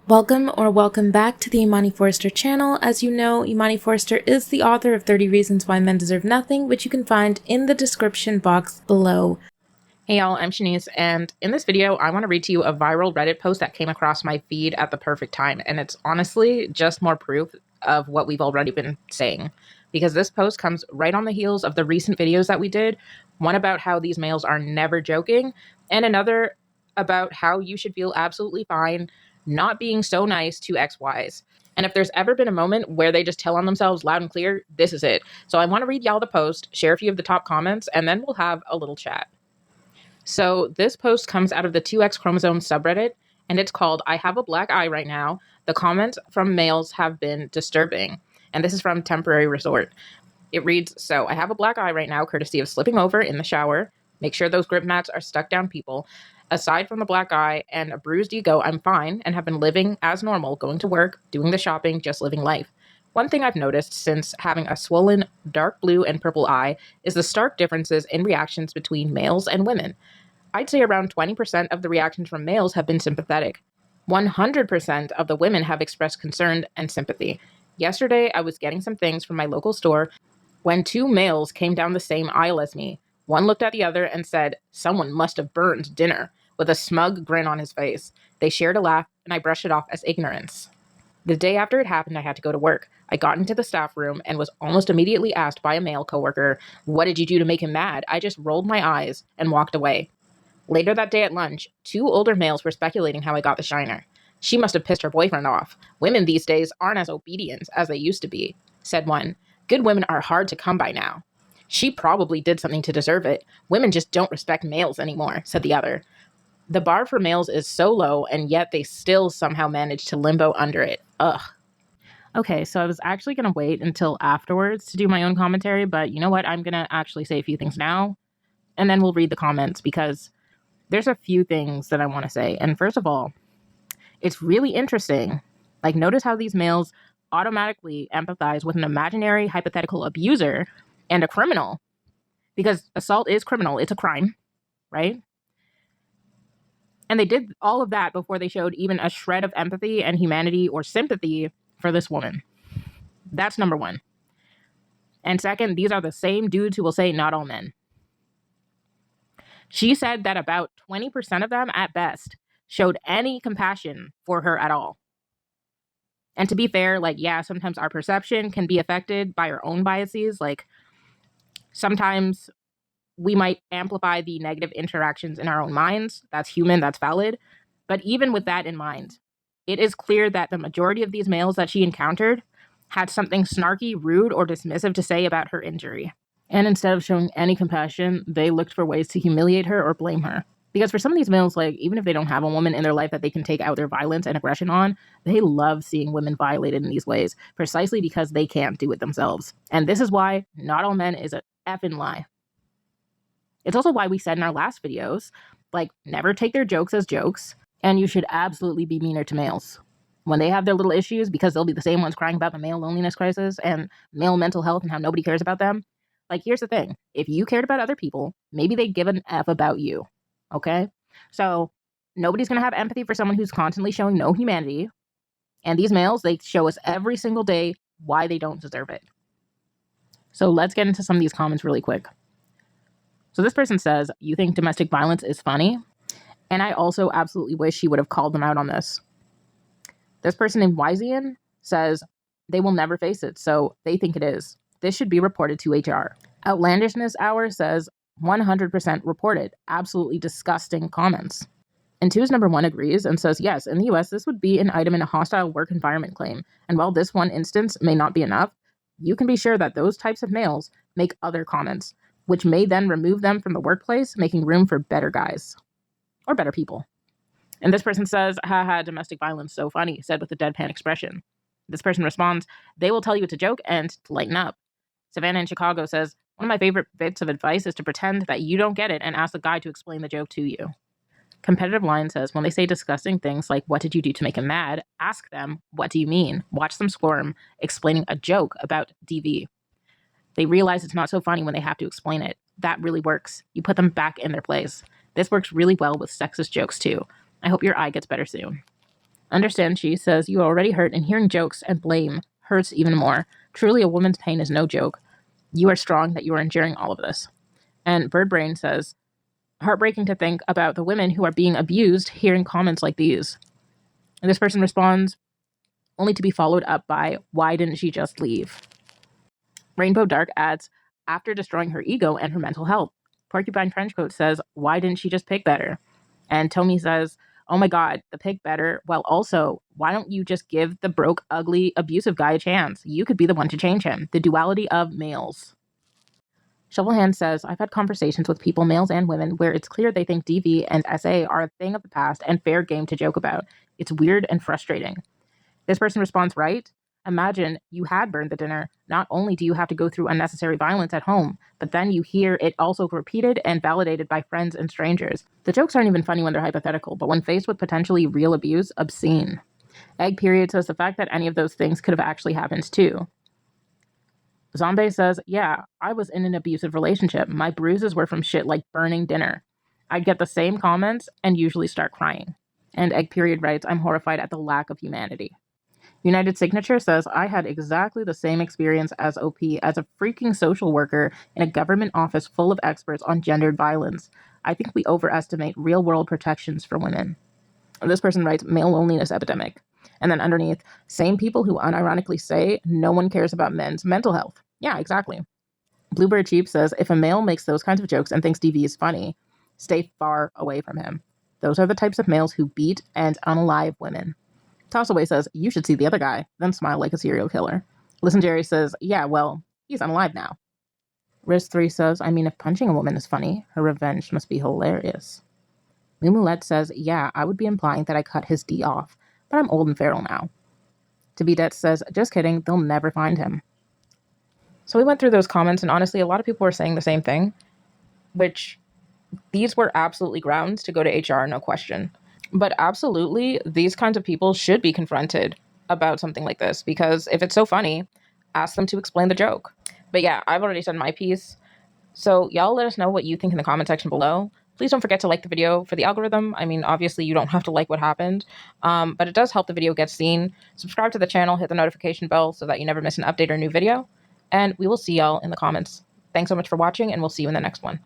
Welcome back to the Imani Forrester channel. As you know, Imani Forrester is the author of 30 Reasons Why Men Deserve Nothing, which you can find in the description box below. Hey y'all, I'm Shanice, and in this video, I want to read to you a viral Reddit post that came across my feed at the perfect time, and it's honestly just more proof of what we've already been saying, because this post comes right on the heels of the recent videos that we did, one about how these males are never joking, and another about how you should feel absolutely fine not being so nice to ex-wives. And if there's ever been a moment where they just tell on themselves loud and clear, this is it. So I want to read y'all the post, share a few of the top comments, and then we'll have a little chat. So this post comes out of the 2X chromosome subreddit, and it's called I Have a Black Eye Right Now. The comments from males have been disturbing. And this is from Temporary Resort. It reads, so I have a black eye right now, courtesy of slipping over in the shower. Make sure those grip mats are stuck down, people. Aside from the black eye and a bruised ego, I'm fine and have been living as normal, going to work, doing the shopping, just living life. One thing I've noticed since having a swollen dark blue and purple eye is the stark differences in reactions between males and women. I'd say around 20% of the reactions from males have been sympathetic. 100% of the women have expressed concern and sympathy. Yesterday, I was getting some things from my local store when two males came down the same aisle as me. One looked at the other and said, "Someone must have burned dinner," with a smug grin on his face. They shared a laugh, and I brushed it off as ignorance. The day after it happened, I had to go to work. I got into the staff room and was almost immediately asked by a male coworker, "What did you do to make him mad?" I just rolled my eyes and walked away. Later that day at lunch, two older males were speculating how I got the shiner. "She must have pissed her boyfriend off. Women these days aren't as obedient as they used to be," said one. "Good women are hard to come by now." "She probably did something to deserve it. Women just don't respect males anymore," said the other. The bar for males is so low, and yet they still somehow manage to limbo under it. Ugh. Okay, so I was actually going to wait until afterwards to do my own commentary, but you know what? I'm going to actually say a few things now, and then we'll read the comments, because there's a few things that I want to say. And first of all, it's really interesting. Like, notice how these males automatically empathize with an imaginary hypothetical abuser and a criminal, because assault is criminal. It's a crime, right? And they did all of that before they showed even a shred of empathy and humanity or sympathy for this woman. That's number one. And second, these are the same dudes who will say not all men. She said that about 20% of them, at best, showed any compassion for her at all. And to be fair, like, yeah, sometimes our perception can be affected by our own biases. Like, sometimes we might amplify the negative interactions in our own minds. That's human, that's valid. But even with that in mind, it is clear that the majority of these males that she encountered had something snarky, rude, or dismissive to say about her injury. And instead of showing any compassion, they looked for ways to humiliate her or blame her. Because for some of these males, like, even if they don't have a woman in their life that they can take out their violence and aggression on, they love seeing women violated in these ways, precisely because they can't do it themselves. And this is why not all men is a effing lie. It's also why we said in our last videos, like, never take their jokes as jokes, and you should absolutely be meaner to males when they have their little issues, because they'll be the same ones crying about the male loneliness crisis and male mental health and how nobody cares about them. Like, here's the thing. If you cared about other people, maybe they'd give an F about you. Okay? So nobody's going to have empathy for someone who's constantly showing no humanity. And these males, they show us every single day why they don't deserve it. So let's get into some of these comments really quick. So this person says, "You think domestic violence is funny?" And I also absolutely wish he would have called them out on this. This person named Wysian says, "They will never face it, so they think it is. This should be reported to HR." Outlandishness Hour says, 100% reported. Absolutely disgusting comments. And Two's number one agrees and says, "Yes, in the US, this would be an item in a hostile work environment claim. And while this one instance may not be enough, you can be sure that those types of males make other comments, which may then remove them from the workplace, making room for better guys or better people." And this person says, "Haha, domestic violence, so funny," said with a deadpan expression. This person responds, "They will tell you it's a joke and to lighten up." Savannah in Chicago says, "One of my favorite bits of advice is to pretend that you don't get it and ask the guy to explain the joke to you." Competitive Lion says, "When they say disgusting things like, 'What did you do to make him mad?' ask them, 'What do you mean?' Watch them squirm, explaining a joke about DV. They realize it's not so funny when they have to explain it. That really works. You put them back in their place. This works really well with sexist jokes too. I hope your eye gets better soon." Understand, she says, you are already hurt, and hearing jokes and blame hurts even more. Truly, a woman's pain is no joke. You are strong that you are enduring all of this. And Birdbrain says, heartbreaking to think about the women who are being abused hearing comments like these. And this person responds, only to be followed up by, why didn't she just leave? Rainbow Dark adds, after destroying her ego and her mental health. Porcupine Trenchcoat says, why didn't she just pick better? And Tommy says, oh my god, the pick better. Well, also, why don't you just give the broke, ugly, abusive guy a chance? You could be the one to change him. The duality of males. Shovelhand says, I've had conversations with people, males and women, where it's clear they think DV and SA are a thing of the past and fair game to joke about. It's weird and frustrating. This person responds, right? Imagine you had burned the dinner. Not only do you have to go through unnecessary violence at home, but then you hear it also repeated and validated by friends and strangers. The jokes aren't even funny when they're hypothetical, but when faced with potentially real abuse, obscene. Egg Period says the fact that any of those things could have actually happened too. Zombie says, yeah, I was in an abusive relationship. My bruises were from shit like burning dinner. I'd get the same comments and usually start crying. And Egg Period writes, I'm horrified at the lack of humanity. United Signature says, I had exactly the same experience as OP as a freaking social worker in a government office full of experts on gendered violence. I think we overestimate real-world protections for women. This person writes, male loneliness epidemic. And then underneath, same people who unironically say no one cares about men's mental health. Yeah, exactly. Bluebird Cheap says, if a male makes those kinds of jokes and thinks DV is funny, stay far away from him. Those are the types of males who beat and unalive women. Tossaway says, you should see the other guy, then smile like a serial killer. Listen Jerry says, yeah, well, he's unalive now. Riz3 says, I mean, if punching a woman is funny, her revenge must be hilarious. Mumulette says, yeah, I would be implying that I cut his D off, but I'm old and feral now. Tabidet says, just kidding, they'll never find him. So we went through those comments, and honestly, a lot of people were saying the same thing, which these were absolutely grounds to go to HR, no question. But absolutely, these kinds of people should be confronted about something like this, because if it's so funny, ask them to explain the joke. But yeah, I've already said my piece. So y'all let us know what you think in the comment section below. Please don't forget to like the video for the algorithm. I mean, obviously you don't have to like what happened, but it does help the video get seen. Subscribe to the channel, hit the notification bell so that you never miss an update or new video. And we will see y'all in the comments. Thanks so much for watching, and we'll see you in the next one.